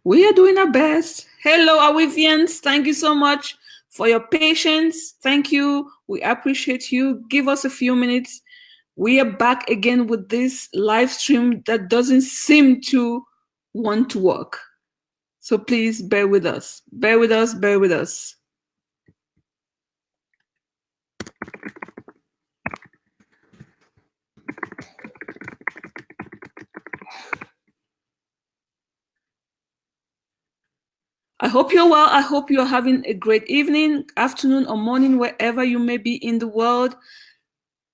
We are doing our best. Hello, Awivians. Thank you so much for your patience. Thank you. We appreciate you. Give us a few minutes. We are back again with this live stream that doesn't seem to want to work. So please bear with us. Bear with us. Bear with us. I hope you're well. I hope you're having a great evening, afternoon, or morning, wherever you may be in the world.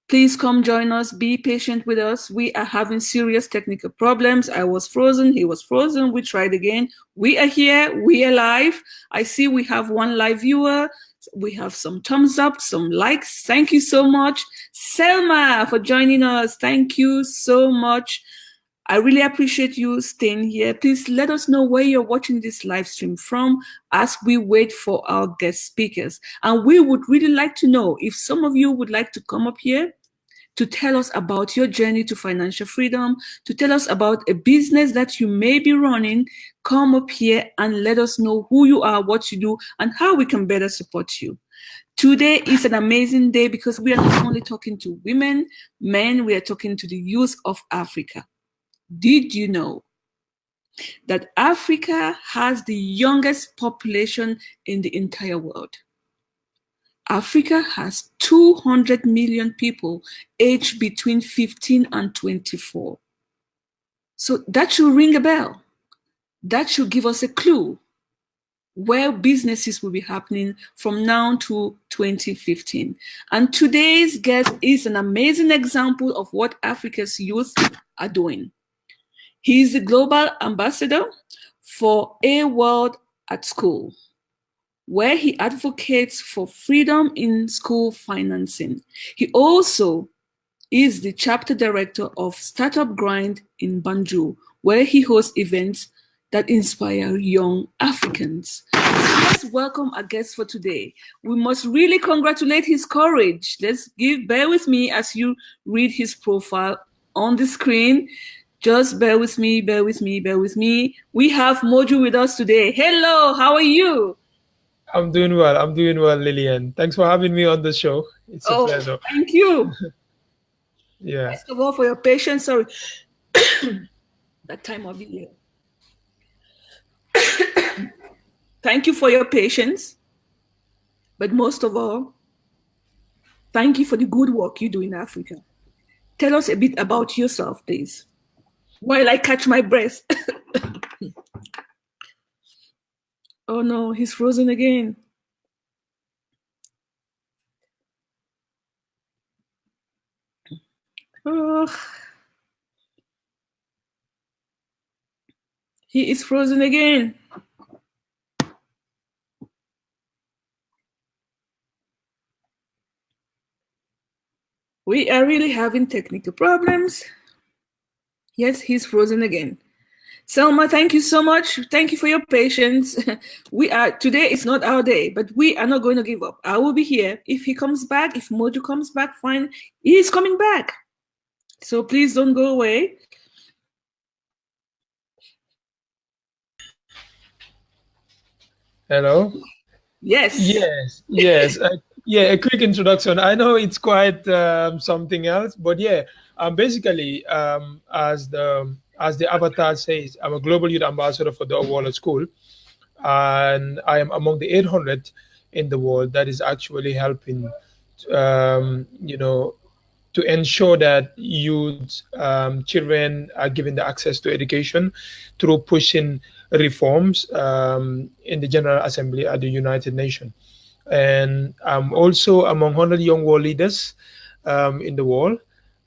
Please come join us. Be patient with us. We are having serious technical problems. I was frozen. He was frozen. We tried again. We are here. We are live. I see we have one live viewer. We have some thumbs up, some likes. Thank you so much. Selma, for joining us. Thank you so much. I really appreciate you staying here. Please let us know where you're watching this live stream from as we wait for our guest speakers. And we would really like to know if some of you would like to come up here to tell us about your journey to financial freedom, to tell us about a business that you may be running. Come up here and let us know who you are, what you do, and how we can better support you. Today is an amazing day because we are not only talking to women, men, we are talking to the youth of Africa. Did you know that Africa has the youngest population in the entire world? Africa has 200 million people aged between 15 and 24. So that should ring a bell. That should give us a clue where businesses will be happening from now to 2015. And today's guest is an amazing example of what Africa's youth are doing. He is the global ambassador for A World at School, where he advocates for freedom in school financing. He also is the chapter director of Startup Grind in Banjul, where he hosts events that inspire young Africans. So let's welcome our guest for today. We must really congratulate his courage. Bear with me as you read his profile on the screen. Just bear with me, bear with me, bear with me. We have Modou with us today. Hello, how are you? I'm doing well. I'm doing well, Lillian. Thanks for having me on the show. It's a pleasure. Thank you. Yeah. First of all, for your patience. Sorry. That time of the year. Thank you for your patience. But most of all, thank you for the good work you do in Africa. Tell us a bit about yourself, please, while I catch my breath. Oh no, he's frozen again. Oh. He is frozen again. We are really having technical problems. Yes, he's frozen again. Selma, thank you so much. Thank you for your patience. Today is not our day, but we are not going to give up. I will be here. If he comes back, if Modou comes back, fine. He is coming back. So please don't go away. Hello? Yes. Yes. A quick introduction. I know it's quite something else, but yeah, basically, as the avatar says, I'm a global youth ambassador for the World at School, and I am among the 800 in the world that is actually helping, to ensure that youth, children are given the access to education through pushing reforms in the General Assembly at the United Nations. And I'm also among 100 young world leaders in the world.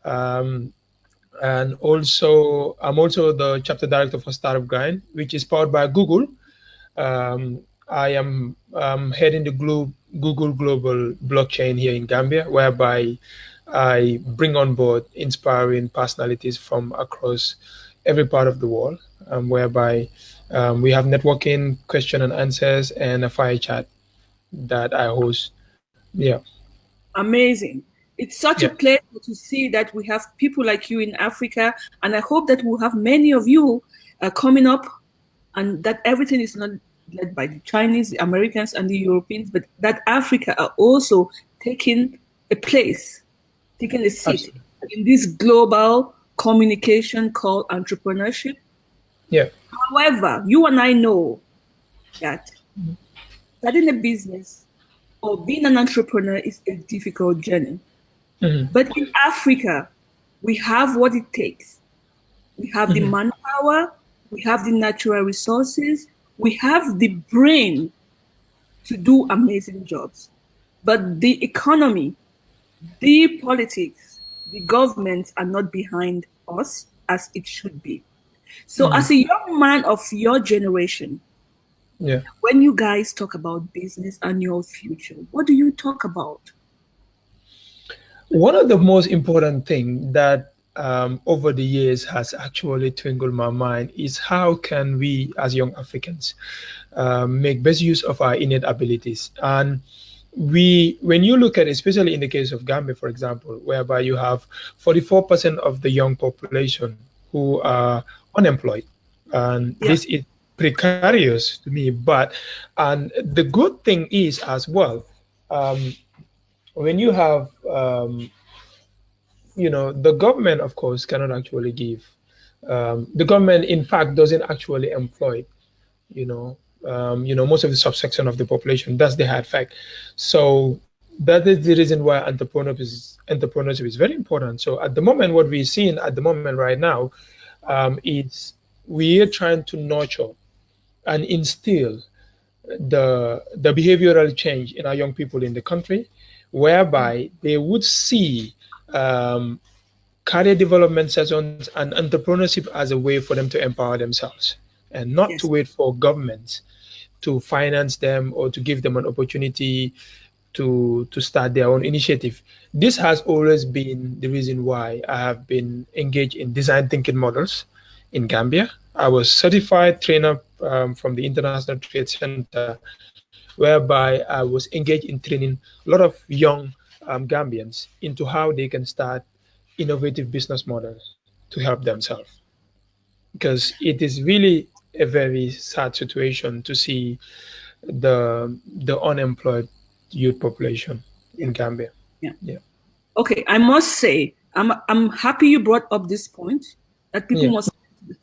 And also, I'm also the chapter director for Startup Grind, which is powered by Google. I am heading the Google Global Blockchain here in Gambia, whereby I bring on board inspiring personalities from across every part of the world, whereby we have networking, question and answers, and a fire chat that I host. Yeah. Amazing. It's such a pleasure to see that we have people like you in Africa, and I hope that we'll have many of you coming up and that everything is not led by the Chinese, the Americans, and the Europeans, but that Africa are also taking a place, taking a seat Absolutely. in this global communication called entrepreneurship. Yeah. However, you and I know that starting a business or being an entrepreneur is a difficult journey. Mhm. But in Africa, we have what it takes. We have the Mhm. manpower, we have the natural resources, we have the brain to do amazing jobs. But the economy, the politics, the governments are not behind us as it should be. So, Mhm. as a young man of your generation, Yeah. when you guys talk about business and your future, what do you talk about? One of the most important thing that over the years has actually twinkled my mind is how can we as young Africans make best use of our innate abilities. And when you look at, especially in the case of Gambia, for example, whereby you have 44% of the young population who are unemployed, and Yeah. this is precarious to me. But and the good thing is as well, um, when you have the government, of course, cannot actually give. The government, in fact, doesn't actually employ you know, most of the subsection of the population. That's the hard fact. So that is the reason why entrepreneurship is very important. So at the moment, what we're seeing at the moment right now is we're trying to nurture and instill the behavioral change in our young people in the country, whereby they would see um, career development sessions and entrepreneurship as a way for them to empower themselves and not to Yes. wait for governments to finance them or to give them an opportunity to start their own initiative. This has always been the reason why I have been engaged in design thinking models in Gambia. I was certified trainer from the International Trade Center, whereby I was engaged in training a lot of young Gambians into how they can start innovative business models to help themselves, because it is really a very sad situation to see the unemployed youth population Yeah. in Gambia. Yeah. Yeah, Okay, I must say, I'm happy you brought up this point that people yeah, must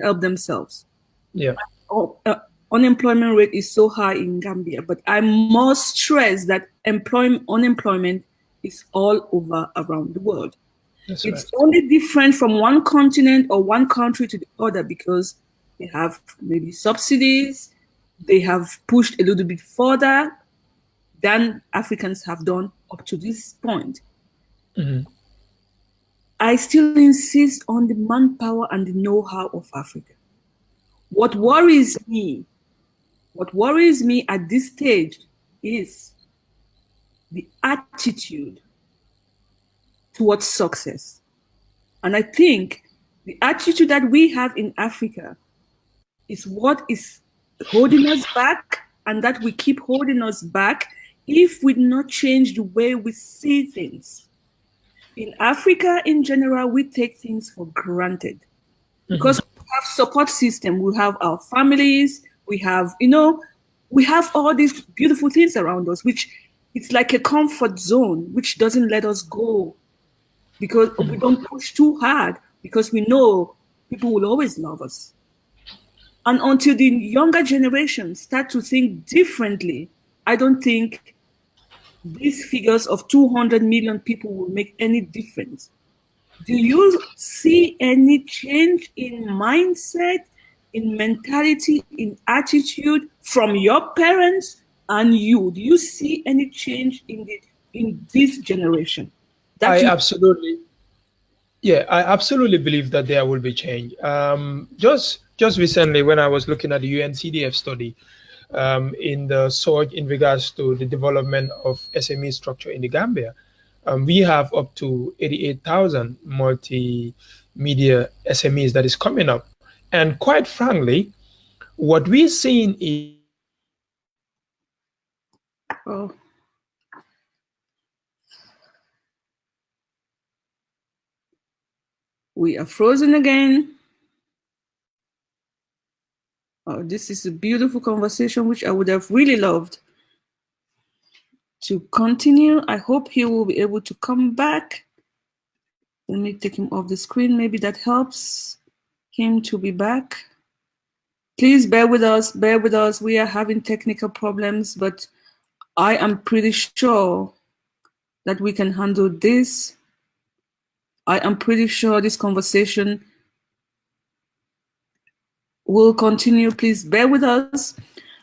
help themselves. yeah. Oh, unemployment rate is so high in Gambia, but I must stress that unemployment is all over around the world. That's right. It's only different from one continent or one country to the other because they have maybe subsidies, they have pushed a little bit further than Africans have done up to this point. Hmm. I still insist on the manpower and the know-how of Africa. What worries me, what worries me at this stage is the attitude towards success. And I think the attitude that we have in Africa is what is holding us back, and that we keep holding us back if we do not change the way we see things. In Africa, in general, we take things for granted Hmm. because we have support system, we have our families, we have all these beautiful things around us, which it's like a comfort zone, which doesn't let us go because we don't push too hard because we know people will always love us. And until the younger generation start to think differently, I don't think these figures of 200 million people will make any difference. Do you see any change in mindset, in mentality, in attitude from your parents and you? Do you see any change in this generation that I you? absolutely, yeah, I absolutely believe that there will be change. Just recently, when I was looking at the UNCDF study in the surge in regards to the development of SME structure in the Gambia, we have up to 88,000 multimedia SMEs that is coming up. And quite frankly, what we're seeing is Oh, we are frozen again. Oh, this is a beautiful conversation, which I would have really loved to continue. I hope he will be able to come back. Let me take him off the screen. Maybe that helps him to be back. Please bear with us. Bear with us. We are having technical problems, but I am pretty sure that we can handle this. I am pretty sure this conversation will continue. Please bear with us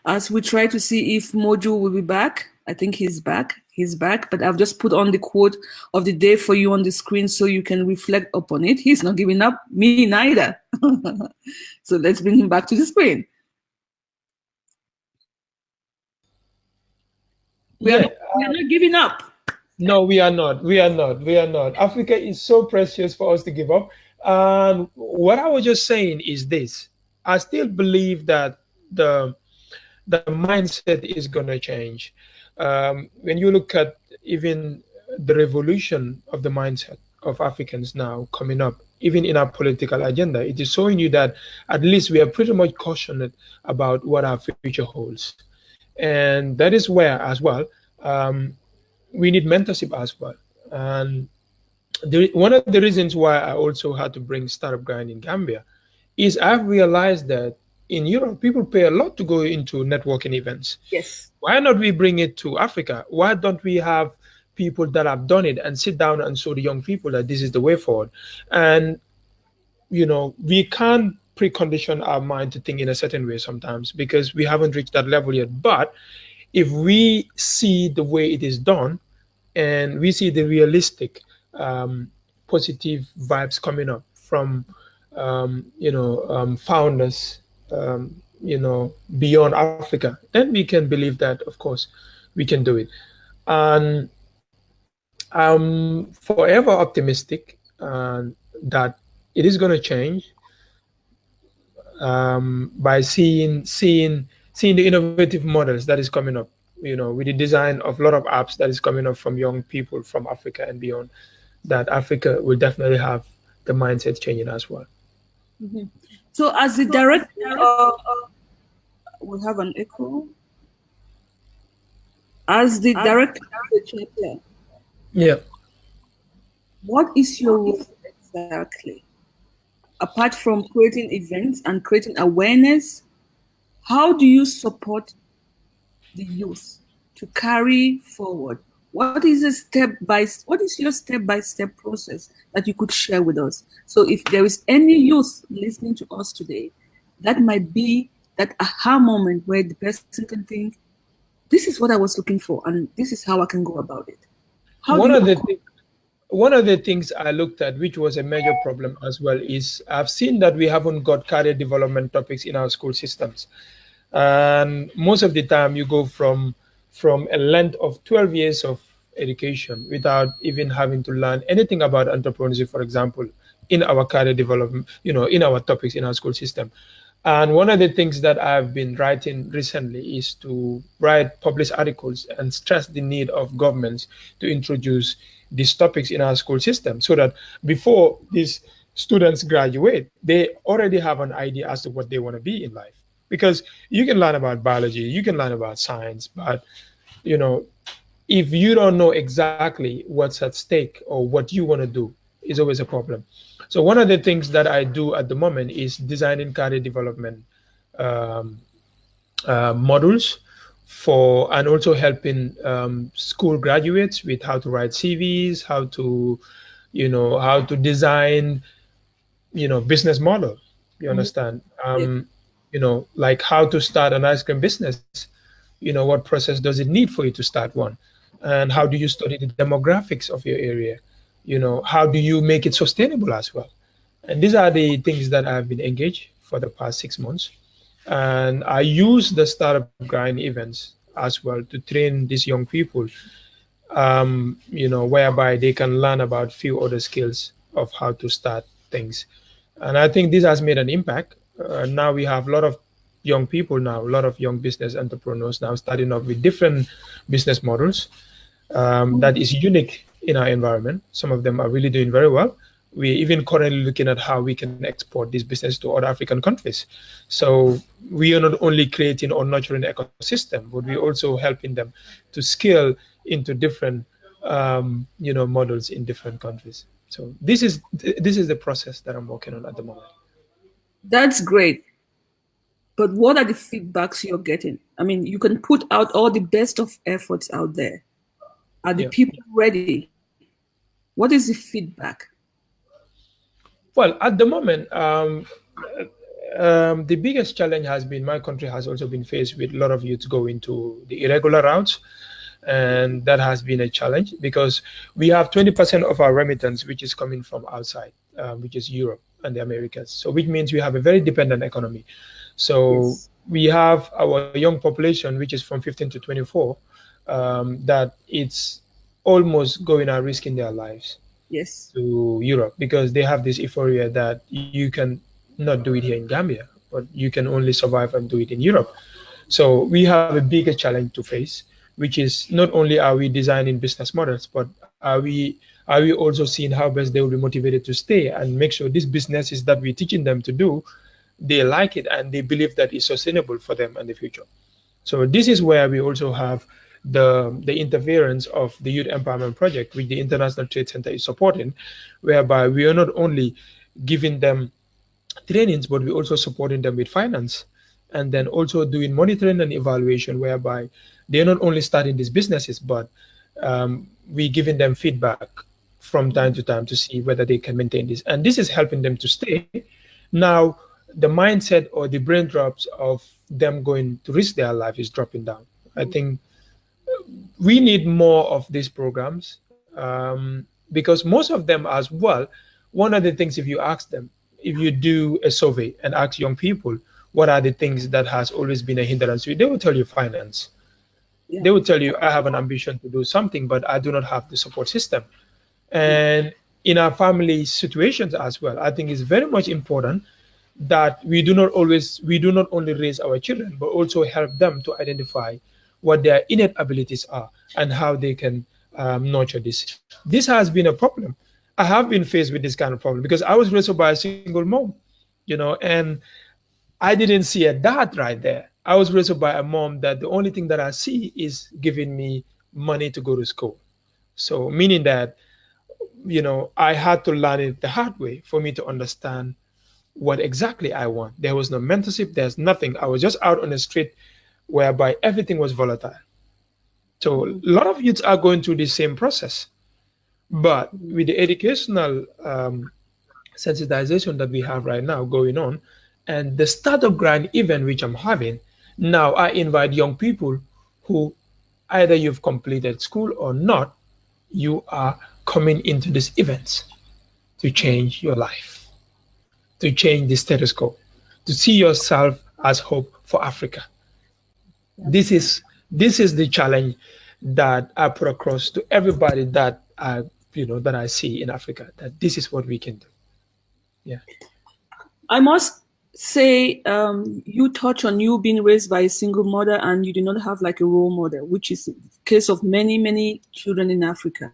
as we try to see if Modou will be back. I think he's back. He's back, but I've just put on the quote of the day for you on the screen so you can reflect upon it. He's not giving up, me neither. So let's bring him back to the screen. We are not giving up. No, we are not. We are not. We are not. Africa is so precious for us to give up. And what I was just saying is this: I still believe that the mindset is going to change. When you look at even the revolution of the mindset of Africans now coming up, even in our political agenda, it is showing you that at least we are pretty much cautioned about what our future holds. And that is where, as well, we need mentorship as well. And one of the reasons why I also had to bring Startup Grind in Gambia is I've realized that in Europe, people pay a lot to go into networking events. Yes. Why not we bring it to Africa? Why don't we have people that have done it and sit down and show the young people that this is the way forward? And, we can't precondition our mind to think in a certain way sometimes because we haven't reached that level yet. But if we see the way it is done and we see the realistic, positive vibes coming up from, founders, beyond Africa, then we can believe that, of course, we can do it. And I'm forever optimistic that it is going to change by seeing the innovative models that is coming up, with the design of a lot of apps that is coming up from young people from Africa and beyond, that Africa will definitely have the mindset changing as well. Mm-hmm. So as the director we have an echo. As the director of the chapter, yeah, what is your role exactly? Apart from creating events and creating awareness, how do you support the youth to carry forward? What is your step-by-step process that you could share with us? So if there is any youth listening to us today, that might be that aha moment where the person can think, this is what I was looking for, and this is how I can go about it. One of the things I looked at, which was a major problem as well, is I've seen that we haven't got career development topics in our school systems. And most of the time you go from a length of 12 years of education without even having to learn anything about entrepreneurship, for example, in our career development, in our topics in our school system. And one of the things that I've been writing recently is to publish articles and stress the need of governments to introduce these topics in our school system so that before these students graduate, they already have an idea as to what they want to be in life. Because you can learn about biology, you can learn about science, but if you don't know exactly what's at stake or what you want to do, is always a problem. So one of the things that I do at the moment is designing career development modules and also helping school graduates with how to write CVs, how to design, business model. You understand? Like how to start an ice cream business. What process does it need for you to start one? And how do you study the demographics of your area? How do you make it sustainable as well? And these are the things that I've been engaged for the past 6 months. And I use the Startup Grind events as well to train these young people, whereby they can learn about few other skills of how to start things. And I think this has made an impact. Now we have a lot of young people now, a lot of young business entrepreneurs now starting up with different business models that is unique in our environment. Some of them are really doing very well. We're even currently looking at how we can export this business to other African countries. So we are not only creating or nurturing the ecosystem, but we're also helping them to scale into different, models in different countries. So this is the process that I'm working on at the moment. That's great. But what are the feedbacks you're getting? I mean, you can put out all the best of efforts out there. Are the Yeah. people ready? What is the feedback? Well, at the moment, the biggest challenge has been my country has also been faced with a lot of youth going to the irregular routes. And that has been a challenge because we have 20% of our remittance, which is coming from outside, which is Europe and the Americas. So, which means we have a very dependent economy. So, Yes. we have our young population, which is from 15 to 24, that it's almost going at risk in their lives Yes. to Europe because they have this euphoria that you can not do it here in Gambia, but you can only survive and do it in Europe. So we have a bigger challenge to face, which is not only are we designing business models, but are we also seeing how best they will be motivated to stay and make sure these businesses that we're teaching them to do, they like it and they believe that it's sustainable for them in the future. So this is where we also have the interference of the Youth Empowerment Project, which the International Trade Center is supporting, whereby we are not only giving them trainings, but we're also supporting them with finance, and then also doing monitoring and evaluation, whereby they're not only starting these businesses, but we're giving them feedback from time to time to see whether they can maintain this. And this is helping them to stay. Now, the mindset or the brain drops of them going to risk their life is dropping down. I think we need more of these programs because most of them as well. One of the things, if you ask them, if you do a survey and ask young people what are the things that has always been a hindrance to you, they will tell you finance. Yeah. They will tell you I have an ambition to do something, but I do not have the support system. And in our family situations as well, I think it's very much important that we do not only raise our children, but also help them to identify what their innate abilities are and how they can nurture this. This has been a problem. I have been faced with this kind of problem because I was raised by a single mom, and I didn't see a dad right there. I was raised by a mom that the only thing that I see is giving me money to go to school. So meaning that, I had to learn it the hard way for me to understand what exactly I want. There was no mentorship, there's nothing. I was just out on the street whereby everything was volatile. So a lot of youths are going through the same process. But with the educational sensitization that we have right now going on, and the startup grind event which I'm having, now I invite young people who either you've completed school or not, you are coming into these events to change your life, to change the status quo, to see yourself as hope for Africa. This is this is the challenge that I put across to everybody that I see in Africa, that this is what we can do. Yeah. I must say, you touch on you being raised by a single mother and you do not have like a role model, which is the case of many, many children in Africa.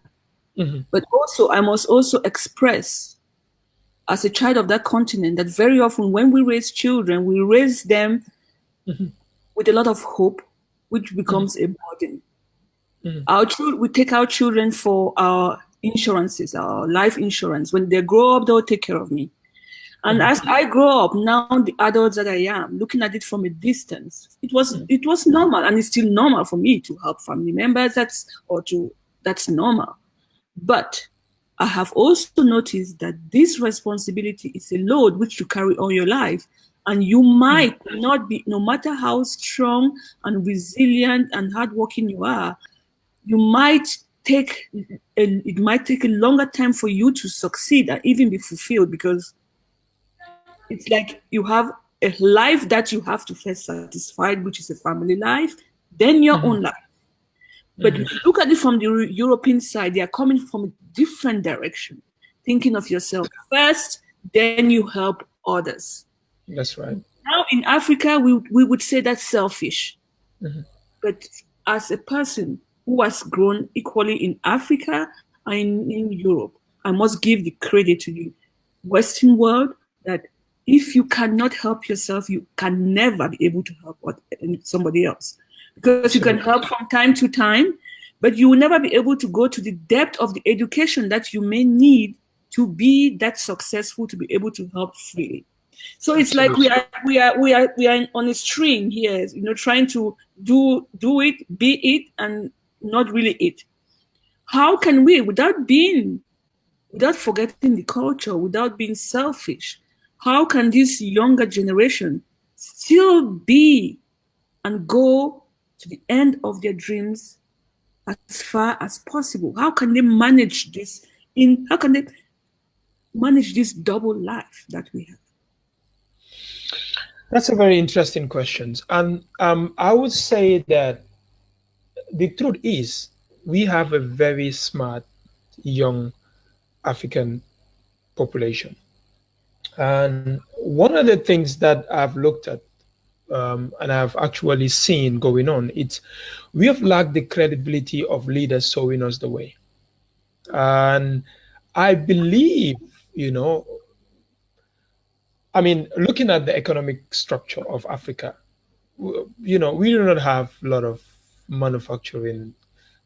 Hmm. But also, I must also express, as a child of that continent, that very often when we raise children, we raise them Hmm. with a lot of hope, which Hmm. becomes a burden. Hmm. We take our children for our insurances, our life insurance. When they grow up, they'll take care of me. And Hmm. as I grow up, now the adult that I am, looking at it from a distance, it was normal, and it's still normal for me to help family members. That's normal. But I have also noticed that this responsibility is a load which you carry all your life. And you might not be, no matter how strong and resilient and hardworking you are, you might it might take a longer time for you to succeed and even be fulfilled, because it's like you have a life that you have to first satisfy, which is a family life, then your Hmm. own life. But Hmm. if you look at it from the European side, they are coming from a different direction, thinking of yourself first, then you help others. That's right. Now in Africa, we would say that's selfish. Hmm. But as a person who has grown equally in Africa and in Europe, I must give the credit to the Western world that if you cannot help yourself, you can never be able to help somebody else. Because you can help from time to time, but you will never be able to go to the depth of the education that you may need to be that successful, to be able to help freely. So it's like we are on a string here, trying to do it, be it, and not really it. How can we, without forgetting the culture, without being selfish, how can this younger generation still be and go to the end of their dreams as far as possible? How can they manage this double life that we have? That's a very interesting question. And I would say that the truth is we have a very smart young African population. And one of the things that I've looked at and I've actually seen going on, it's we have lacked the credibility of leaders showing us the way. And I believe, looking at the economic structure of Africa, we do not have a lot of manufacturing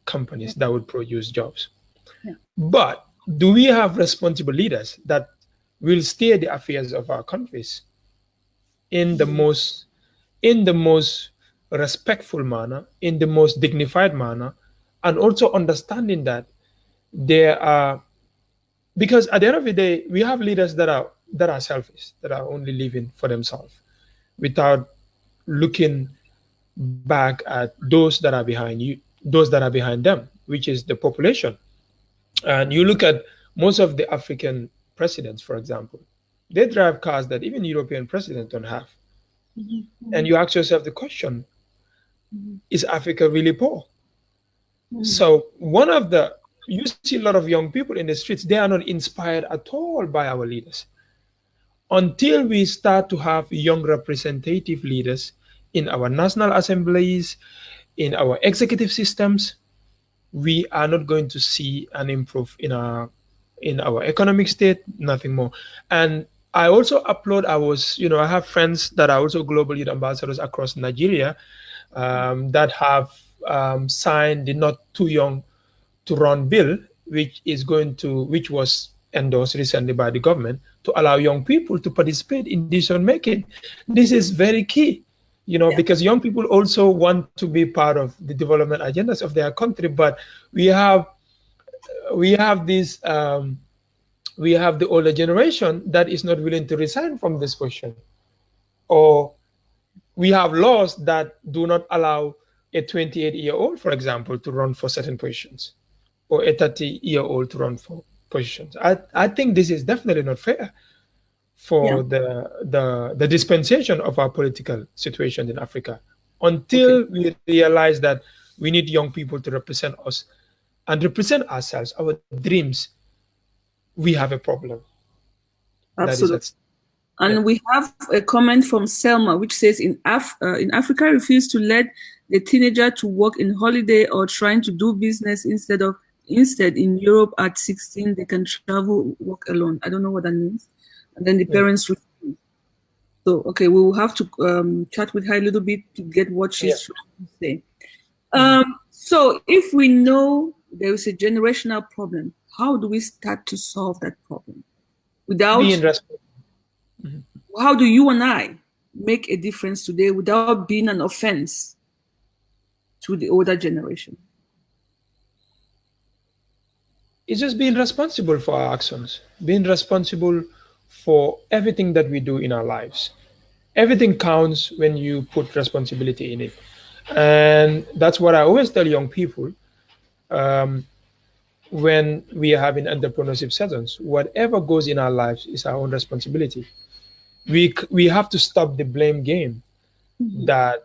companies that would produce jobs. Yeah. But do we have responsible leaders that will steer the affairs of our countries in the most respectful manner, in the most dignified manner, and also understanding that there are, because at the end of the day, we have leaders that are selfish, that are only living for themselves, without looking back at those that are behind them, which is the population. And you look at most of the African presidents, for example, they drive cars that even European presidents don't have. Mm-hmm. And you ask yourself the question, is Africa really poor? Mm-hmm. So you see a lot of young people in the streets, they are not inspired at all by our leaders. Until we start to have young representative leaders in our national assemblies, in our executive systems, we are not going to see an improve in our economic state, nothing more. And I also applaud I have friends that are also global youth ambassadors across Nigeria that have signed the Not Too Young to Run bill, which was endorsed recently by the government to allow young people to participate in decision making. This is very key, because young people also want to be part of the development agendas of their country. But we have this. We have the older generation that is not willing to resign from this position, or we have laws that do not allow a 28-year-old, for example, to run for certain positions, or a 30-year-old to run for positions. I think this is definitely not fair for the dispensation of our political situation in Africa. Until we realize that we need young people to represent us and represent ourselves, our dreams, we have a problem. Absolutely. And we have a comment from Selma, which says, in Africa, refuse to let the teenager to work in holiday or trying to do business instead in Europe at 16, they can travel, work alone. I don't know what that means. And then the parents refuse. So, we will have to chat with her a little bit to get what she's trying to say. So if we know there is a generational problem, how do we start to solve that problem? How do you and I make a difference today without being an offense to the older generation? It's just being responsible for our actions, being responsible for everything that we do in our lives. Everything counts when you put responsibility in it. And that's what I always tell young people when we are having entrepreneurship sessions. Whatever goes in our lives is our own responsibility. We have to stop the blame game that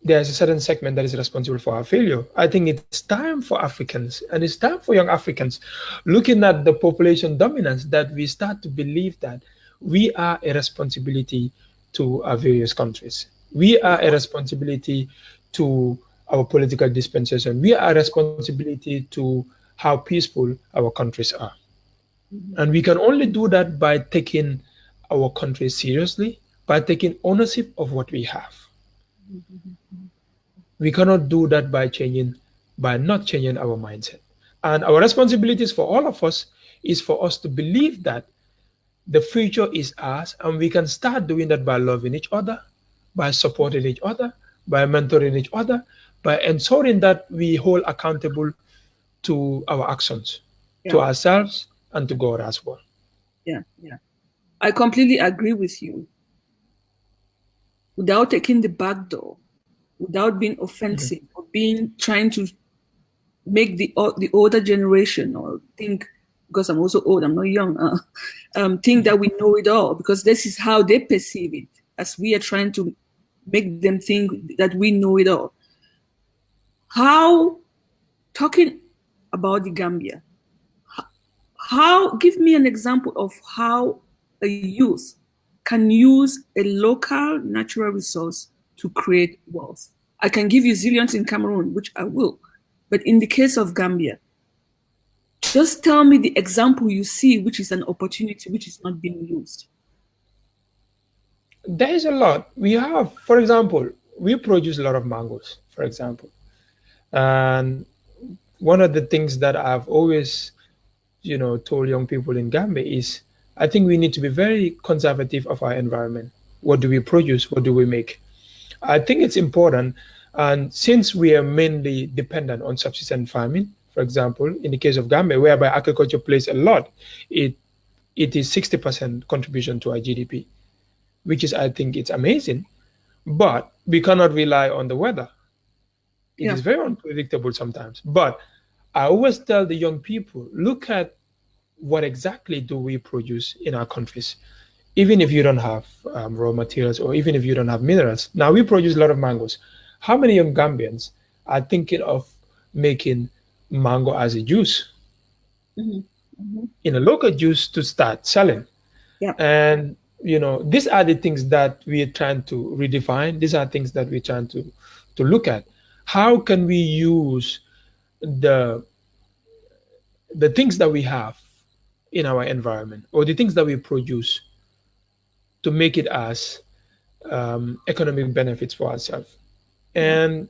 there's a certain segment that is responsible for our failure. I think it's time for Africans, and it's time for young Africans, looking at the population dominance, that we start to believe that we are a responsibility to our various countries. We are a responsibility to our political dispensation. We are responsibility to how peaceful our countries are. And we can only do that by taking our country seriously, by taking ownership of what we have. We cannot do that by not changing our mindset. And our responsibilities for all of us is for us to believe that the future is ours, and we can start doing that by loving each other, by supporting each other, by mentoring each other, by ensuring that we hold accountable to our actions, to ourselves, and to God as well. Yeah. I completely agree with you. Without taking the back door, without being offensive, or trying to make the older generation, or think, because I'm also old, I'm not young, think that we know it all, because this is how they perceive it, as we are trying to make them think that we know it all. How, talking about the Gambia, give me an example of how a youth can use a local natural resource to create wealth. I can give you zillions in Cameroon, which I will, but in the case of Gambia, just tell me the example you see, which is an opportunity which is not being used. There is a lot. We have, for example, we produce a lot of mangoes, for example. And one of the things that I've always, told young people in Gambia is I think we need to be very conservative of our environment. What do we produce? What do we make? I think it's important. And since we are mainly dependent on subsistence farming, for example, in the case of Gambia, whereby agriculture plays a lot, it is 60% contribution to our GDP, which is, I think, it's amazing. But we cannot rely on the weather. It is very unpredictable sometimes. But I always tell the young people, look at what exactly do we produce in our countries, even if you don't have raw materials, or even if you don't have minerals. Now, we produce a lot of mangoes. How many young Gambians are thinking of making mango as a juice, in a local juice, to start selling? And these are the things that we are trying to redefine. These are things that we're trying to look at. How can we use the things that we have in our environment, or the things that we produce, to make it as economic benefits for ourselves? And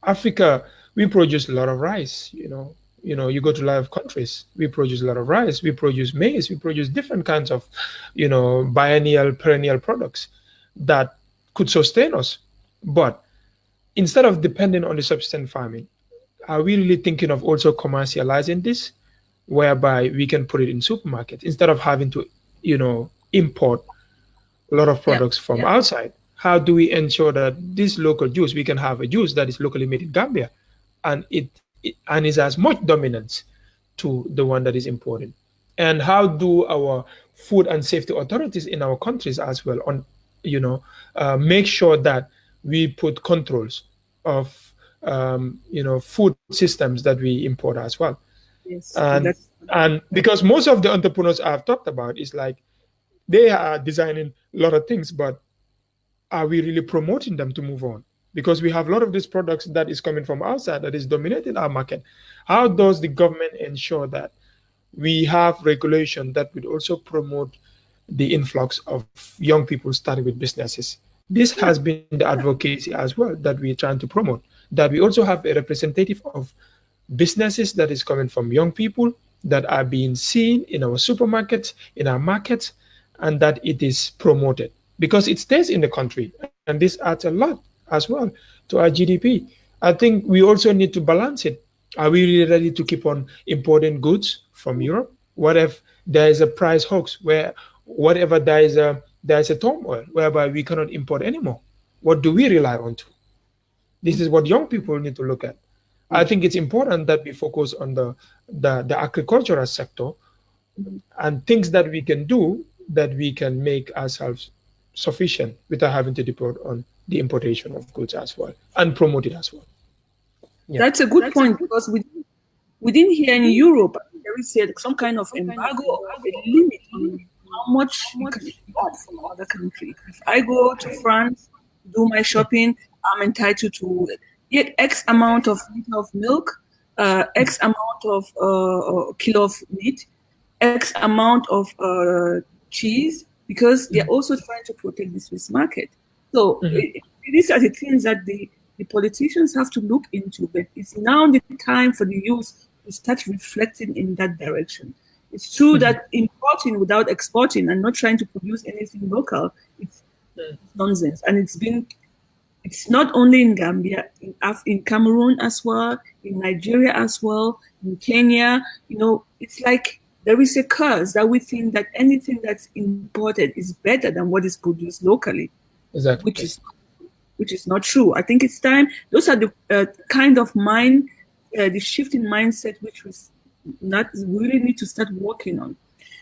Africa, we produce a lot of rice. You go to a lot of countries, we produce a lot of rice, we produce maize, we produce different kinds of biennial, perennial products that could sustain us. But instead of depending on the subsistence farming, are we really thinking of also commercializing this, whereby we can put it in supermarkets instead of having to import a lot of products from outside? How do we ensure that this local juice, we can have a juice that is locally made in Gambia, and it is as much dominance to the one that is imported? And how do our food and safety authorities in our countries as well make sure that we put controls of food systems that we import as well? And because most of the entrepreneurs I've talked about is like, they are designing a lot of things, but are we really promoting them to move on? Because we have a lot of these products that is coming from outside that is dominating our market. How does the government ensure that we have regulation that would also promote the influx of young people starting with businesses? This has been the advocacy as well that we're trying to promote, that we also have a representative of businesses that is coming from young people that are being seen in our supermarkets, in our markets, and that it is promoted, because it stays in the country. And this adds a lot as well to our GDP. I think we also need to balance it. Are we really ready to keep on importing goods from Europe? What if there is a price hoax, where whatever there is a turmoil whereby we cannot import anymore? What do we rely on to? This is what young people need to look at. I think it's important that we focus on the agricultural sector, and things that we can do that we can make ourselves sufficient without having to depend on the importation of goods as well, and promote it as well. That's a good point, because we didn't hear in Europe there is some kind of embargo or a limit on how much you can import from other countries. If I go to France, do my shopping, I'm entitled to Yet X amount of liter of milk, X amount of kilo of meat, X amount of cheese, because they're also trying to protect the Swiss market. So these are the things that the politicians have to look into, but it's now the time for the youth to start reflecting in that direction. It's true that importing without exporting and not trying to produce anything local, it's nonsense. And it's not only in Gambia, in Cameroon as well, in Nigeria as well, in Kenya. It's like there is a curse that we think that anything that's imported is better than what is produced locally, Exactly. which is not true. I think it's time. Those are the kind of the shift in mindset which we really need to start working on.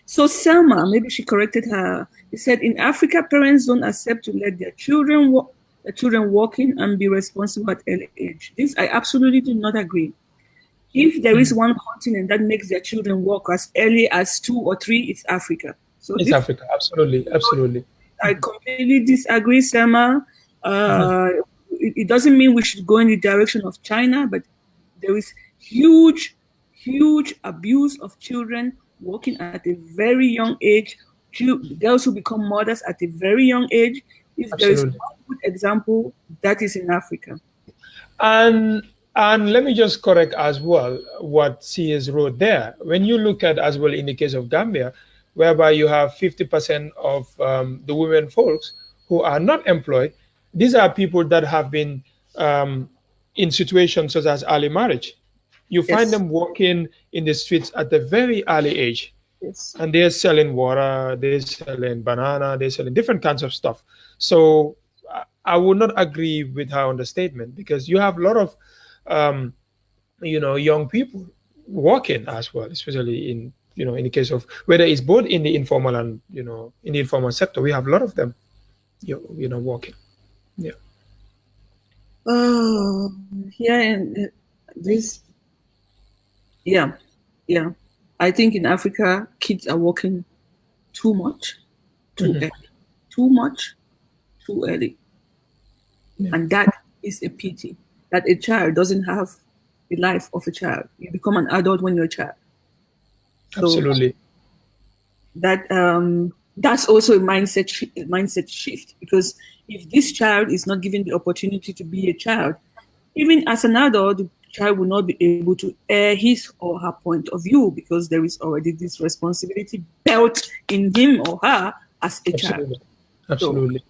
So Selma, maybe she corrected her. She said, in Africa, parents don't accept to let their children walk in and be responsible at early age. This I absolutely do not agree. If there is one continent that makes their children walk as early as 2 or 3, it's Africa. So it's Africa, absolutely. I completely disagree, Selma. It doesn't mean we should go in the direction of China, but there is huge abuse of children working at a very young age. Girls who become mothers at a very young age. If there is one good example, that is in Africa. And let me just correct as well what CS wrote there. When you look at as well in the case of Gambia, whereby you have 50% of the women folks who are not employed, these are people that have been in situations such as early marriage. You find them working in the streets at a very early age. Yes. And they're selling water, they're selling banana, they're selling different kinds of stuff. So I would not agree with her on the statement, because you have a lot of young people working as well, especially in in the case of whether it's both in the informal and in the informal sector. We have a lot of them working. Yeah. Yeah, and this. Yeah. I think in Africa, kids are working too much, too early, too much, too early. Yeah. And that is a pity, that a child doesn't have the life of a child. You become an adult when you're a child. Absolutely. So that's also a mindset shift, because if this child is not given the opportunity to be a child, even as an adult, the child will not be able to air his or her point of view, because there is already this responsibility built in him or her as a child. Absolutely.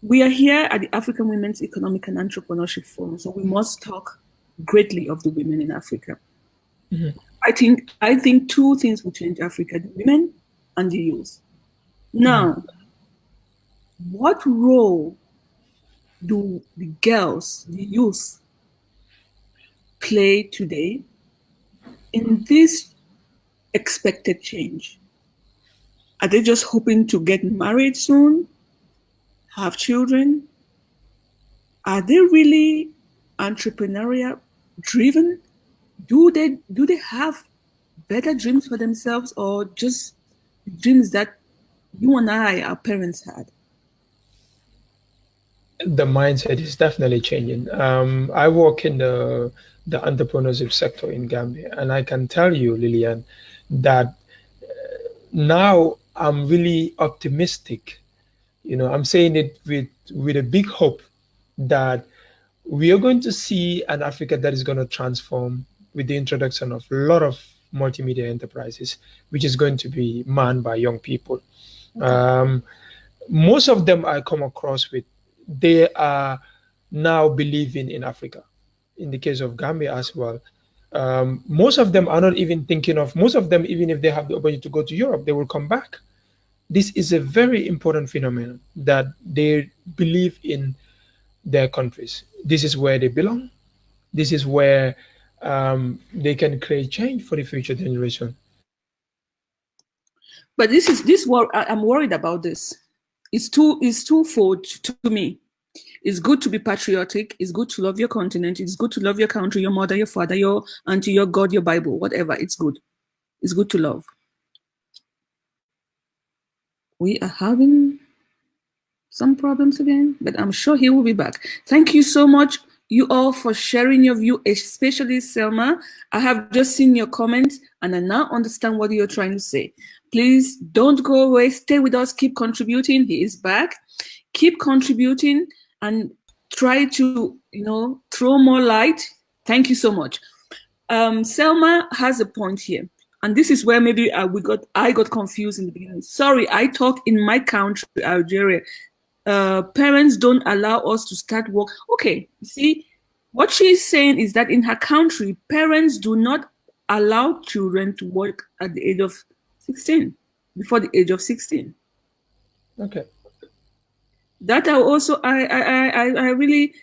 We are here at the African Women's Economic and Entrepreneurship Forum, so we must talk greatly of the women in Africa. I think two things will change Africa: the women and the youth. Now, what role do the girls, the youth, play today in this expected change? Are they just hoping to get married soon, have children? Are they really entrepreneurial driven? Do they have better dreams for themselves, or just dreams that you and our parents had? The mindset is definitely changing. I work in the entrepreneurship sector in Gambia, and I can tell you, Lillian, that now I'm really optimistic. I'm saying it with a big hope that we are going to see an Africa that is going to transform with the introduction of a lot of multimedia enterprises, which is going to be manned by young people. Most of them I come across with, they are now believing in Africa. In the case of Gambia as well, most of them are not even thinking of, most of them, even if they have the opportunity to go to Europe, they will come back. This is a very important phenomenon, that they believe in their countries. This is where they belong. This is where they can create change for the future generation. But I'm worried about this. It's twofold to me. It's good to be patriotic. It's good to love your continent. It's good to love your country, your mother, your father, your auntie, your God, your Bible, whatever. It's good. It's good to love. We are having some problems again, but I'm sure he will be back. Thank you so much, you all, for sharing your view, especially Selma. I have just seen your comments and I now understand what you're trying to say. Please don't go away. Stay with us. Keep contributing. He is back. Keep contributing and try to, throw more light. Thank you so much. Selma has a point here. And this is where maybe I got confused in the beginning. Sorry, I talk in my country, Algeria. Parents don't allow us to start work. Okay, you see, what she's saying is that in her country, parents do not allow children to work at the age of 16, before the age of 16. Okay. That I really,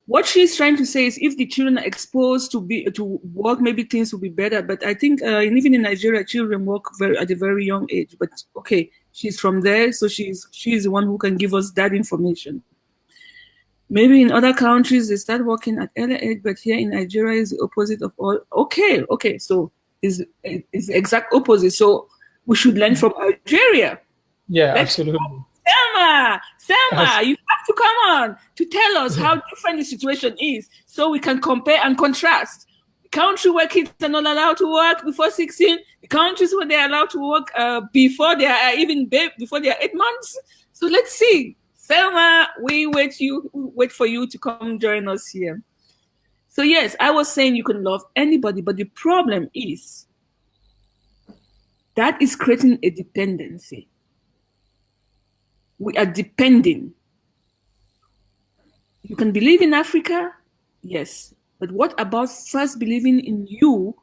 what she's trying to say is if the children are exposed to work, maybe things will be better. But I think even in Nigeria, children work at a very young age. But okay, she's from there, so she's the one who can give us that information. Maybe in other countries they start working at early age, but here in Nigeria is the opposite of all. Okay, so is the exact opposite. So we should learn from Algeria. Yeah, absolutely. Selma, you have to come on to tell us how different the situation is so we can compare and contrast. The country where kids are not allowed to work before 16, the countries where they're allowed to work before they are before they are 8 months. So let's see. Selma, we wait for you to come join us here. So yes, I was saying you can love anybody, but the problem is that is creating a dependency. We are depending. You can believe in Africa, yes. But what about first believing in you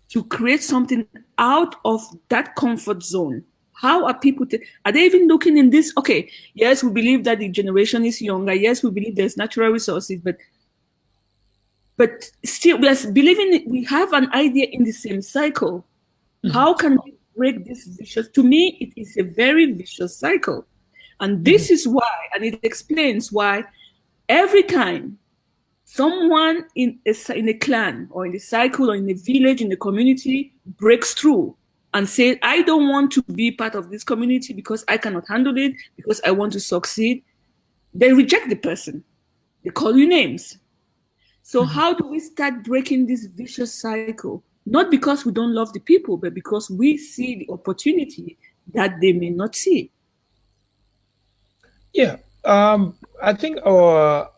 to create something out of that comfort zone? How are people, are they even looking in this? Okay, yes, we believe that the generation is younger. Yes, we believe there's natural resources, but still we have an idea in the same cycle. How can we break this vicious? To me, it is a very vicious cycle. And this is why, and it explains why every time someone in a clan or in a cycle or in a village, in a community breaks through and says, I don't want to be part of this community because I cannot handle it, because I want to succeed, they reject the person. They call you names. So how do we start breaking this vicious cycle? Not because we don't love the people, but because we see the opportunity that they may not see. Yeah, I think our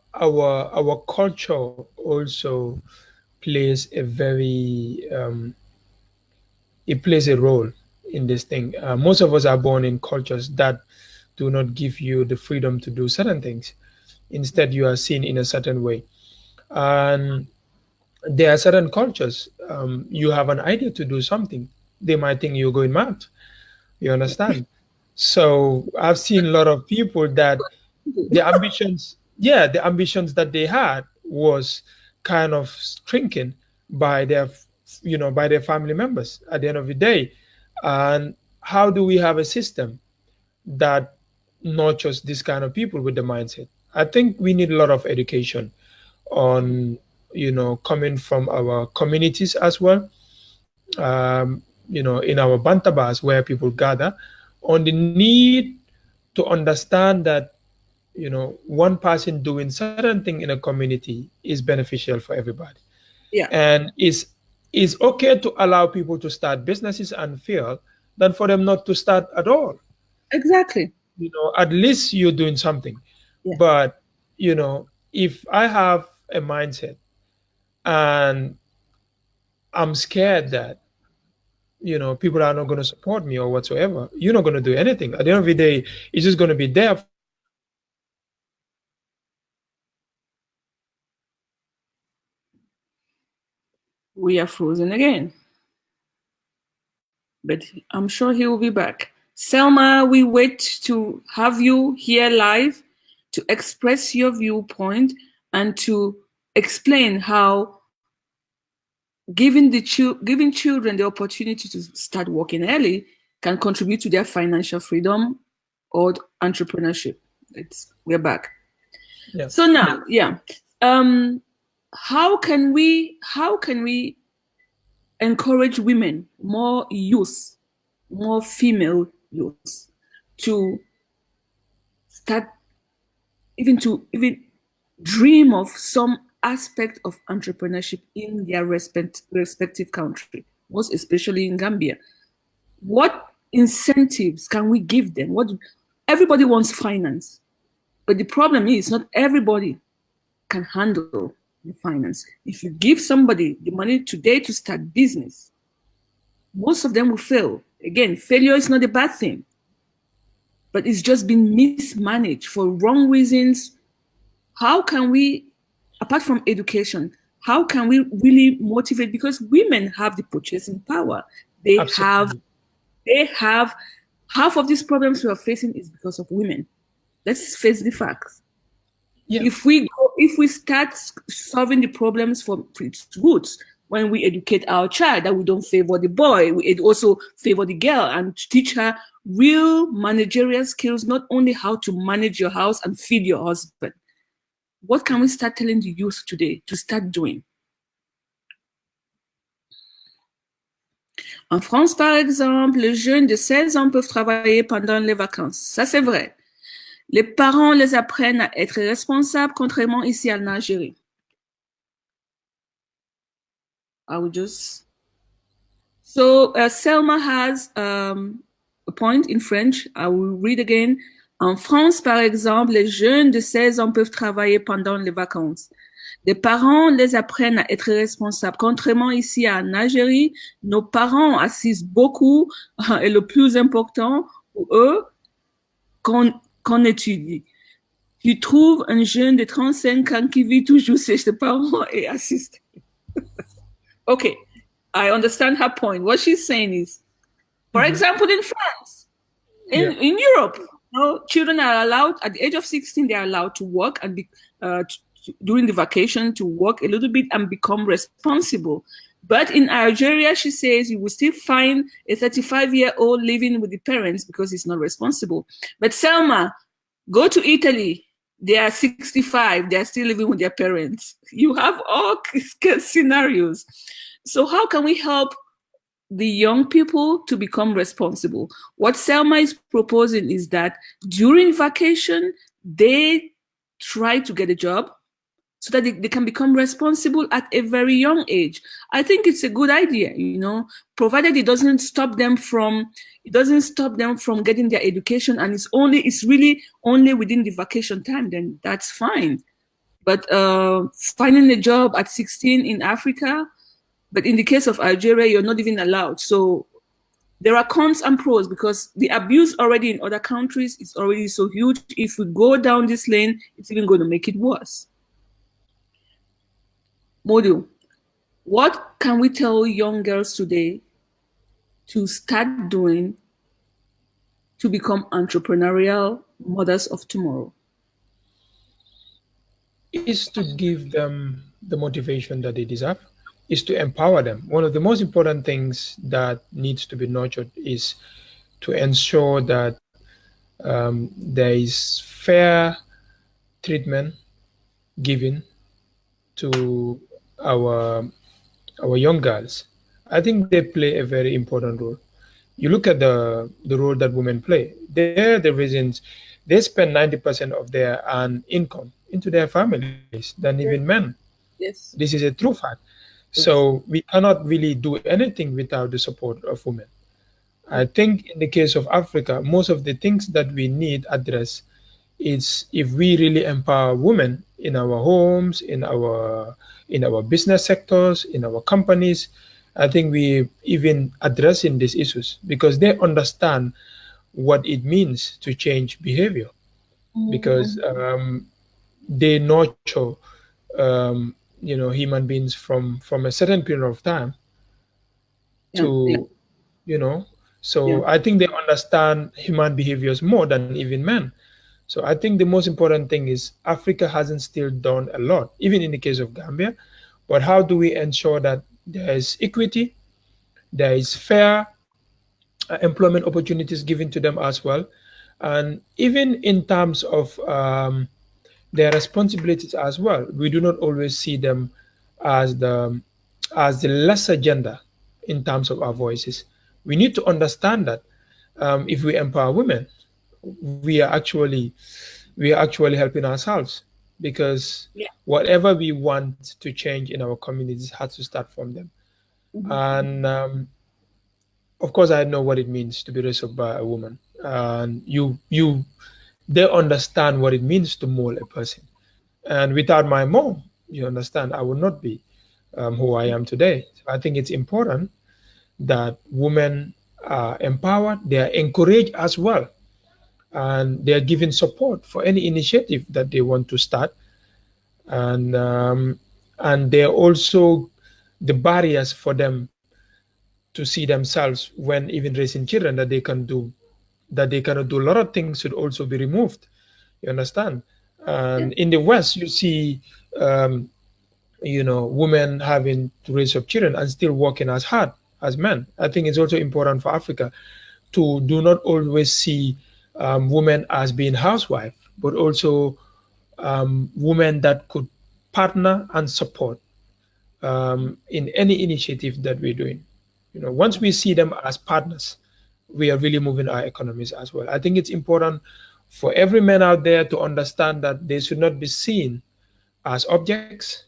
culture also plays it plays a role in this thing. Most of us are born in cultures that do not give you the freedom to do certain things. Instead, you are seen in a certain way, and there are certain cultures. You have an idea to do something, they might think you're going mad. You understand? So I've seen a lot of people that the ambitions that they had was kind of shrinking by their family members at the end of the day. And how do we have a system that nurtures this kind of people with the mindset? I think we need a lot of education on coming from our communities as well, in our bantabas where people gather, on the need to understand that one person doing certain thing in a community is beneficial for everybody. Yeah. And it's okay to allow people to start businesses and fail than for them not to start at all. Exactly. At least you're doing something. Yeah. But if I have a mindset and I'm scared that people are not going to support me or whatsoever, you're not going to do anything. At the end of the day, it's just going to be there for you to fail. We are frozen again. But I'm sure he will be back. Selma, we wait to have you here live to express your viewpoint and to explain how giving children the opportunity to start working early can contribute to their financial freedom or entrepreneurship. We're back. Yes. So now, how can we encourage women, more female youth, to start even dream of some aspect of entrepreneurship in their respective country, most especially in Gambia. What incentives can we give them? Everybody wants finance, but the problem is not everybody can handle the finance. If you give somebody the money today to start business, most of them will fail. Again, failure is not a bad thing, but it's just been mismanaged for wrong reasons. How can we, apart from education, how can we really motivate? Because women have the purchasing power. Absolutely. They have half of these problems we are facing is because of women. Let's face the facts. Yeah. If we start solving the problems from its roots, when we educate our child that we don't favor the boy, we also favor the girl and teach her real managerial skills, not only how to manage your house and feed your husband. What can we start telling the youth today to start doing? En France, par exemple, les jeunes de 16 ans peuvent travailler pendant les vacances. Ça, c'est vrai. Les parents les apprennent à être responsables, contrairement ici en Algérie. I will just... So, Selma has a point in French. I will read again. En France, par exemple, les jeunes de 16 ans peuvent travailler pendant les vacances. Les parents les apprennent à être responsables. Contrairement ici en Algérie, nos parents assistent beaucoup et le plus important pour eux, qu'on étudie. Tu trouves un jeune de 35 ans qui vit toujours chez ses parents et assiste. Okay, I understand her point. What she's saying is, for example, in France, in Europe, children are allowed, at the age of 16, they are allowed to work and during the vacation to work a little bit and become responsible. But in Algeria, she says you will still find a 35-year-old living with the parents because he's not responsible. But Selma, go to Italy. They are 65. They are still living with their parents. You have all scenarios. So how can we help the young people to become responsible? What Selma is proposing is that during vacation, they try to get a job so that they can become responsible at a very young age. I think it's a good idea, provided it doesn't stop them from getting their education, and it's really only within the vacation time, then that's fine. But finding a job at 16 in Africa, but in the case of Algeria, you're not even allowed. So there are cons and pros, because the abuse already in other countries is already so huge. If we go down this lane, it's even going to make it worse. Modou, what can we tell young girls today to start doing to become entrepreneurial mothers of tomorrow? Is to give them the motivation that they deserve, is to empower them. One of the most important things that needs to be nurtured is to ensure that there is fair treatment given to our young girls. I think they play a very important role. You look at the role that women play. They're the reasons they spend 90% of their income into their families than even men. Yes. This is a true fact. So we cannot really do anything without the support of women. I think in the case of Africa, most of the things that we need address is if we really empower women in our homes, in our business sectors, in our companies. I think we even addressing these issues because they understand what it means to change behavior, because they nurture human beings from a certain period of time to I think they understand human behaviors more than even men. So I think the most important thing is Africa hasn't still done a lot, even in the case of Gambia. But how do we ensure that there is equity, there is fair employment opportunities given to them as well, and even in terms of their responsibilities as well. We do not always see them as the lesser gender in terms of our voices. We need to understand that if we empower women, we are actually we are actually helping ourselves, because Yeah. whatever we want to change in our communities has to start from them. Mhm. And of course, I know what it means to be raised up by a woman, and they understand what it means to mold a person. And without my mom, you understand, I would not be who I am today. So I think it's important that women are empowered, they are encouraged as well, and they are given support for any initiative that they want to start. And they're also the barriers for them to see themselves when even raising children, that they cannot do a lot of things should also be removed. You understand? Yeah. And in the West, you see, um, women having to raise up children and still working as hard as men. I think it's also important for Africa to do not always see women as being housewife, but also women that could partner and support in any initiative that we're doing. Once we see them as partners, we are really moving our economies as well. I think it's important for every man out there to understand that they should not be seen as objects,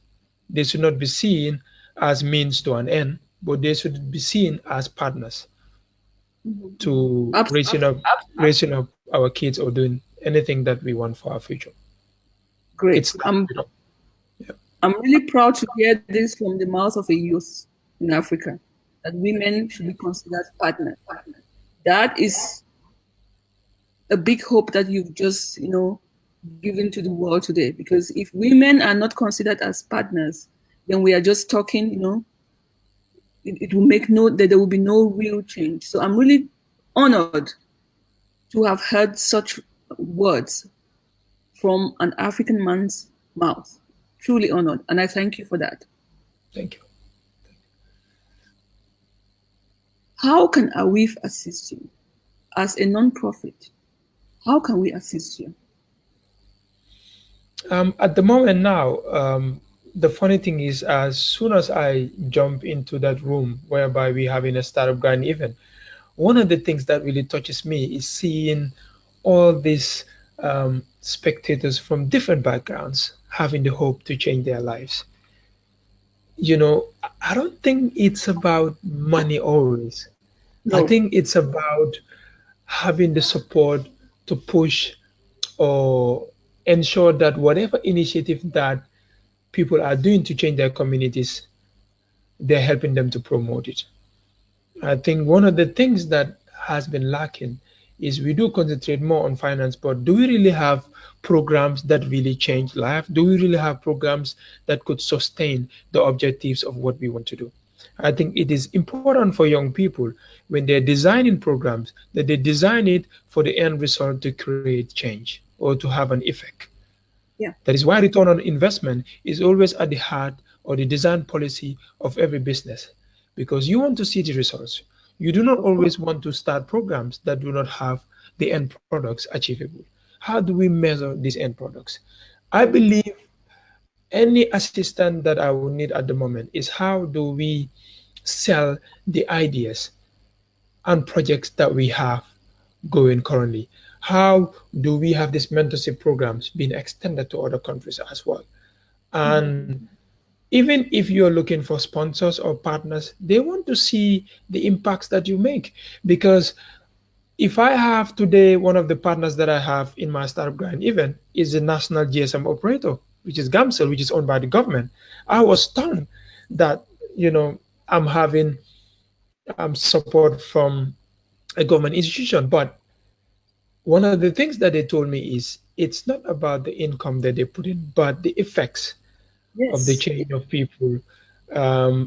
they should not be seen as means to an end, but they should be seen as partners Mhm. Mhm. to raising up our kids or doing anything that we want for our future. It Great. starts with us. Yeah. I'm really proud to hear this from the mouth of a youth in Africa, that women should be considered partners. That is a big hope that you've just, given to the world today. Because if women are not considered as partners, then we are just talking, it will make no, that there will be no real change. So I'm really honored to have heard such words from an African man's mouth. Truly honored. And I thank you for that. Thank you. How can AWIF assist you? As a non-profit, how can we assist you? At the moment now, the funny thing is, as soon as I jump into that room whereby we having a startup grind event, one of the things that really touches me is seeing all these spectators from different backgrounds having the hope to change their lives. I don't think it's about money always. I No. think it's about having the support to push or ensure that whatever initiative that people are doing to change their communities, they're helping them to promote it. I think one of the things that has been lacking is we do concentrate more on finance, but do we really have programs that really change life? Do we really have programs that could sustain the objectives of what we want to do? I think it is important for young people when they're designing programs that they design it for the end result to create change or to have an effect. Yeah. That is why return on investment is always at the heart or the design policy of every business, because you want to see the results. You do not Of course. always want to start programs that do not have the end products achievable. How do we measure these end products? I believe any assistant that I will need at the moment is how do we sell the ideas and projects that we have going currently? How do we have these mentorship programs being extended to other countries as well? Mhm. And even if you're looking for sponsors or partners, they want to see the impacts that you make. Because if I have today, one of the partners that I have in my startup grind event is a national GSM operator, which is Gamcell, which is owned by the government. I was stunned that, I'm having support from a government institution. But one of the things that they told me is it's not about the income that they put in, but the effects of the Yes. change of people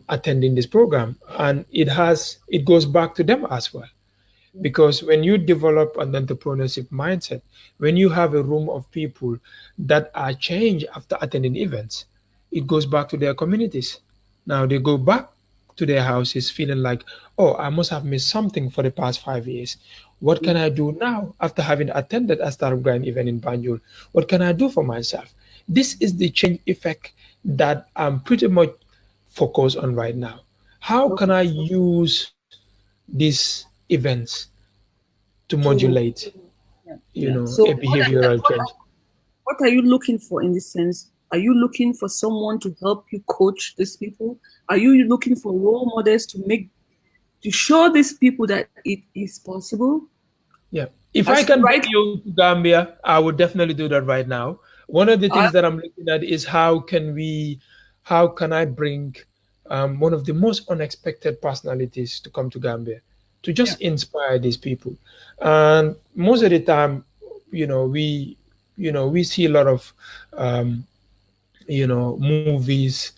attending this program, and it goes back to them as well. Because when you develop an entrepreneurship mindset, when you have a room of people that are changed after attending events, it goes back to their communities. Now they go back to their houses feeling like, oh, I must have missed something for the past 5 years. What can I do now after having attended a startup grind event in Banjul? What can I do for myself? This is the change effect that I'm pretty much focused on right now. How can Okay. I use these events to To modulate, yeah. Yeah. a So behavioral change? what are you looking for in this sense? Are you looking for someone to help you coach these people? Are you looking for role models to show these people that it is possible? Yeah. If I As can bring right, you to Gambia, I would definitely do that right now. One of the I, things that I'm looking at is how can I bring one of the most unexpected personalities to come to Gambia to yeah, just inspire these people. And most of the time, you know, we, we see a lot of, um, movies.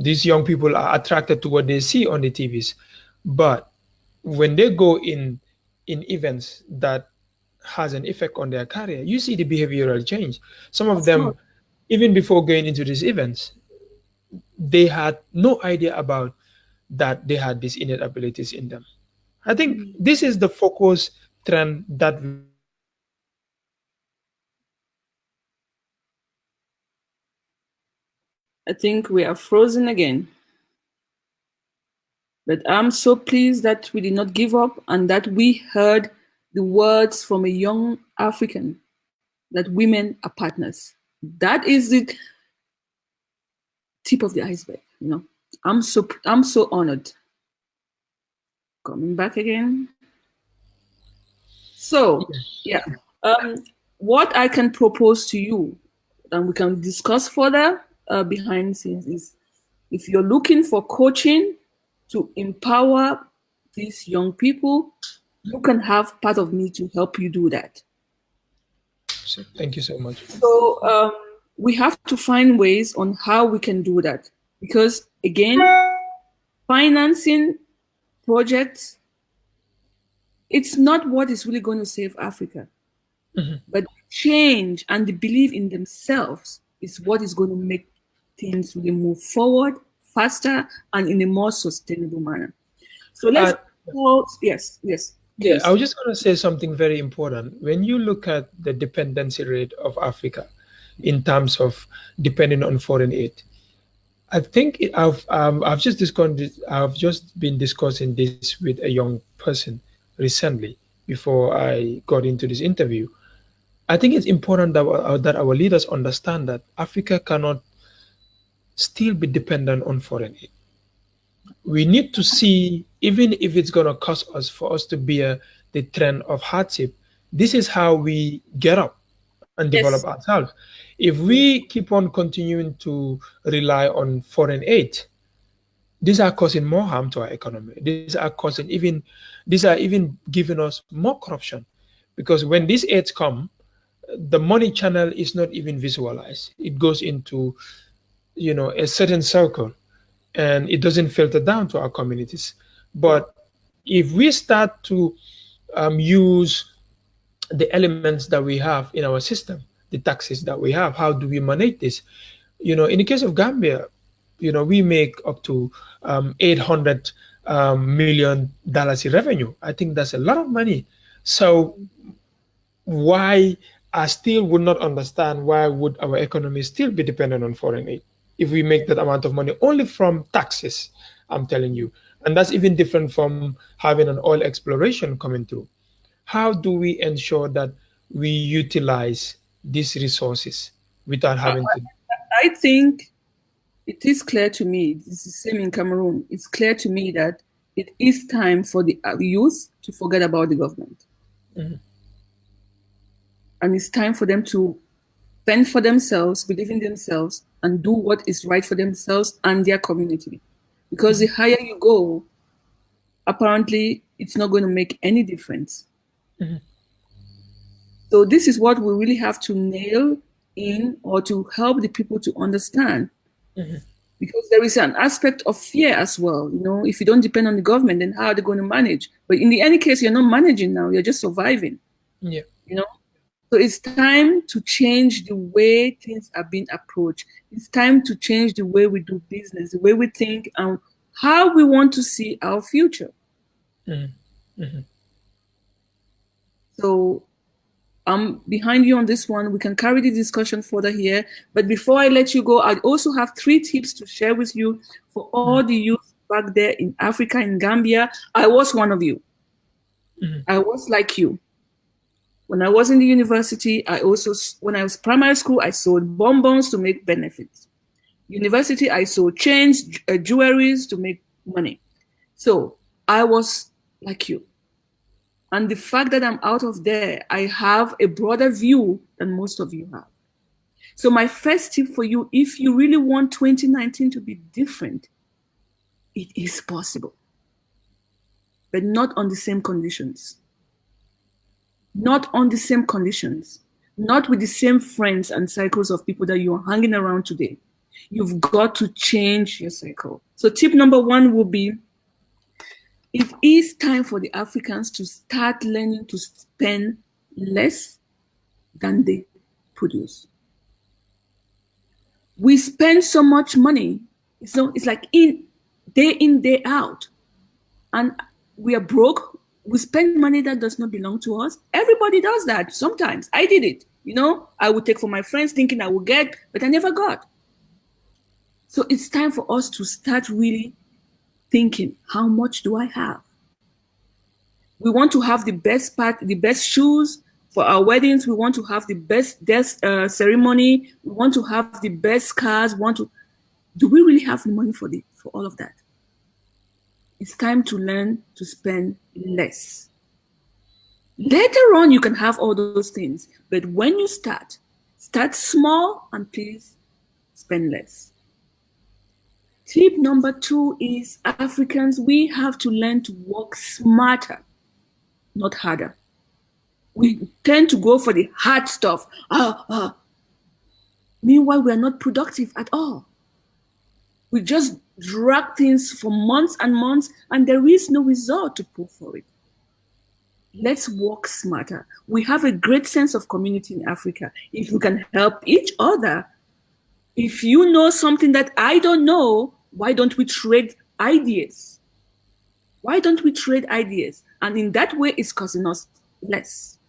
These young people are attracted to what they see on the TVs, but when they go in events that has an effect on their career, you see the behavioral change. Some of of them, course. even before going into these events, they had no idea about that they had these innate abilities in them. I think Mm. this is the focus trend that we need to continue to push forward. I think we are frozen again. But I'm so pleased that we did not give up and that we heard the words from a young African that women are partners. That is the tip of the iceberg. I'm so honored. Coming back again. So yeah, um, what I can propose to you, and we can discuss further behind the scenes, is if you're looking for coaching to empower these young people, you can have part of me to help you do that. So thank you so much. So we have to find ways on how we can do that because again, financing projects, it's not what is really going to save Africa. But change and the belief in themselves is what is going to make things really move forward faster and in a more sustainable manner. So let's Uh, go. Yes, yeah, I please. was just going to say something very important. When you look at the dependency rate of Africa in terms of depending on foreign aid, I think I've just been discussing this with a young person recently before I got into this interview. I think it's important that our leaders understand that Africa cannot still be dependent on foreign aid. We need to see, even if it's going to cost us for us to bear the trend of hardship, this is how we get up and develop Yes. ourselves. If we keep on continuing to rely on foreign aid, these are causing more harm to our economy. These are even giving us more corruption. Because when these aids come, the money channel is not even visualized. It goes into, a certain circle, and it doesn't filter down to our communities. Yeah. But if we start to use the elements that we have in our system, the taxes that we have, how do we manage this? In the case of Gambia, we make up to 800 million dollars in revenue. I think that's a lot of money. So why I still would not understand why would our economy still be dependent on foreign aid if we make that amount of money only from taxes, I'm telling you. And that's even different from having an oil exploration coming through. How do we ensure that we utilize these resources without I, having to? I think it is clear to me, it's the same in Cameroon, it's clear to me that it is time for the youth to forget about the government. Mhm, And it's time for them to fend for themselves, believe in themselves, and do what is right for themselves and their community. Because the mhm, higher you go, apparently it's not going to make any difference. mhm, So this is what we really have to nail in or to help the people to understand. mhm. Because there is an aspect of fear as well. If you don't depend on the government, then how are they going to manage? But in any case, you're not managing now, you're just surviving, Yeah. you know? So it's time to change the way things are being approached. It's time to change the way we do business, the way we think, and how we want to see our future. Mhm, mhm. So I'm behind you on this one. We can carry the discussion further here. But before I let you go, I also have 3 tips to share with you for all the youth back there in Africa, in Gambia. I was one of you. Mhm. I was like you. When I was in the university, when I was primary school, I sold bonbons to make benefits. University, I sold chains, jewelries to make money. So I was like you. And the fact that I'm out of there, I have a broader view than most of you have. So my first tip for you, if you really want 2019 to be different, it is possible, but not on the same conditions. Not on the same conditions. Not with the same friends and cycles of people that you're hanging around today. You've got to change your cycle. So tip number 1 will be, it is time for the Africans to start learning to spend less than they produce. We spend so much money. It's like in, day out. And we are broke. We spend money that does not belong to us. Everybody does that sometimes. I did it. I would take from my friends thinking I would get, but I never got. So it's time for us to start really thinking, how much do I have? We want to have the best the best shoes for our weddings. We want to have the best death ceremony. We want to have the best cars. Do we really have the money for all of that? It's time to learn to spend less. Later on, you can have all those things. But when you start small and please spend less. Tip number 2 is, Africans, we have to learn to work smarter, not harder. We tend to go for the hard stuff. Meanwhile, we are not productive at all. We just drag things for months and months, and there is no result to pull for it. Let's work smarter. We have a great sense of community in Africa. If we can help each other, if you know something that I don't know, why don't we trade ideas? Why don't we trade ideas? And in that way, it's costing us less.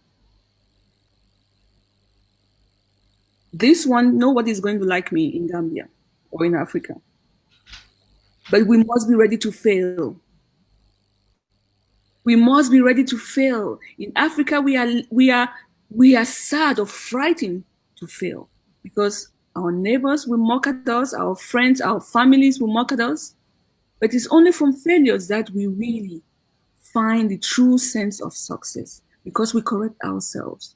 This one, nobody's going to like me in Gambia or in Africa. But we must be ready to fail. We must be ready to fail. In Africa, we are sad or frightened to fail because our neighbors will mock at us, our friends, our families will mock at us. But it's only from failures that we really find the true sense of success, because we correct ourselves.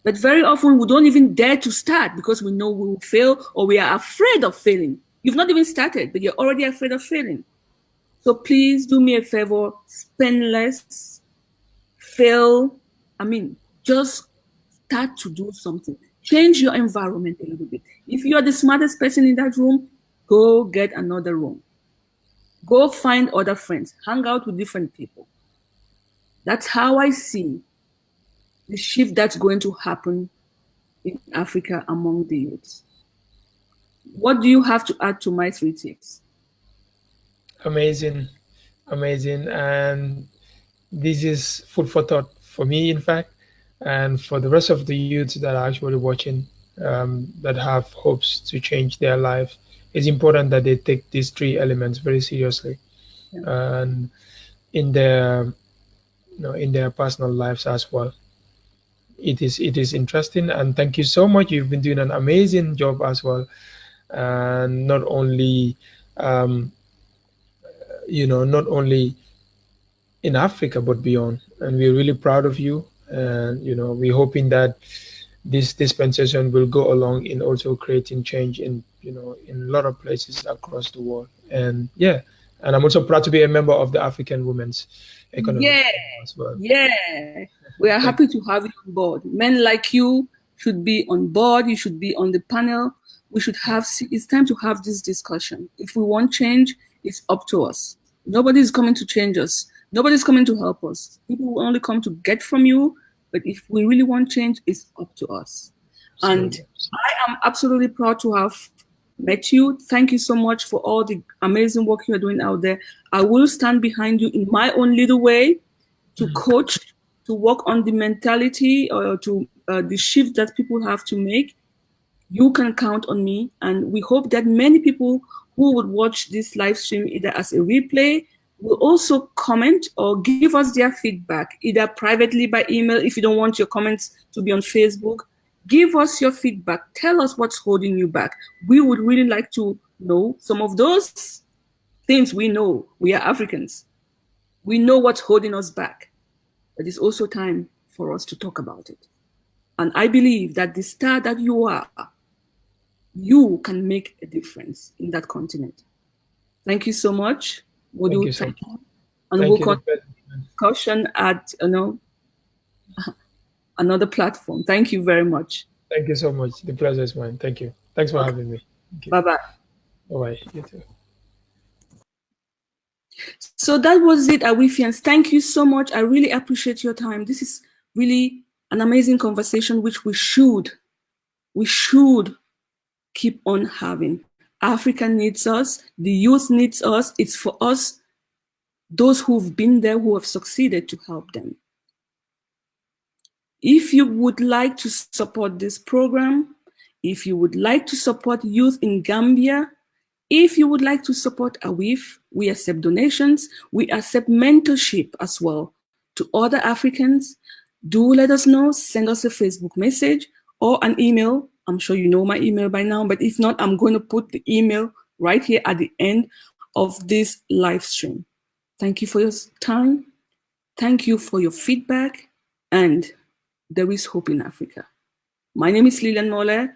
But very often we don't even dare to start because we know we will fail, or we are afraid of failing. You've not even started, but you're already afraid of failing. So please do me a favor, spend less, fail. Just start to do something. Change your environment a little bit. If you're the smartest person in that room, go get another room. Go find other friends. Hang out with different people. That's how I see the shift that's going to happen in Africa among the youths. What do you have to add to my 3 tips? Amazing. And this is food for thought for me, in fact, and for the rest of the youths that are actually watching, that have hopes to change their life. It's important that they take these 3 elements very seriously, and in their personal lives as well. It is interesting, and thank you so much. You've been doing an amazing job as well, and not only in Africa but beyond. And we're really proud of you, and we're hoping that this dispensation will go along in also creating change in a lot of places across the world. And I'm also proud to be a member of the African Women's Economic Forum as well. We are happy to have you on board. Men like you should be on board. You should be on the panel. It's time to have this discussion. If we want change, it's up to us. Nobody's coming to change us. Nobody's coming to help us. People will only come to get from you. But if we really want change, it's up to us. And I am absolutely proud to have met you. Thank you so much for all the amazing work you're doing out there. I will stand behind you in my own little way to coach, to work on the mentality or to the shift that people have to make. You can count on me. And we hope that many people who would watch this live stream either as a replay will also comment or give us their feedback, either privately by email if you don't want your comments to be on Facebook. Give us your feedback. Tell us what's holding you back. We would really like to know some of those things. We know we are Africans. We know what's holding us back. But it's also time for us to talk about it. And I believe that the star that you are, you can make a difference in that continent. Thank you so much. Modou, Thank you so much. and Thank we'll you. continue discussion at another platform. Thank you very much. Thank you so much. The pleasure is mine. Thank you. Thanks for having me. Bye bye. Bye. You too. So that was it, Awifians. Thank you so much. I really appreciate your time. This is really an amazing conversation, which we should keep on having. Africa needs us. The youth needs us. It's for us, those who've been there, who have succeeded, to help them. If you would like to support this program, if you would like to support youth in Gambia, if you would like to support AWIF, we accept donations, we accept mentorship as well to other Africans. Do let us know, send us a Facebook message or an email. I'm sure you know my email by now, but if not, I'm going to put the email right here at the end of this live stream. Thank you for your time. Thank you for your feedback, and there is hope in Africa. My name is Lilian Mole,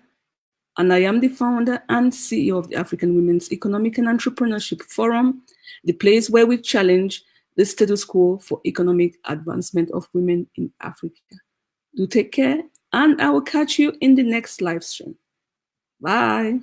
and I am the founder and CEO of the African Women's Economic and Entrepreneurship Forum, the place where we challenge the status quo for economic advancement of women in Africa. Do take care, and I will catch you in the next live stream. Bye.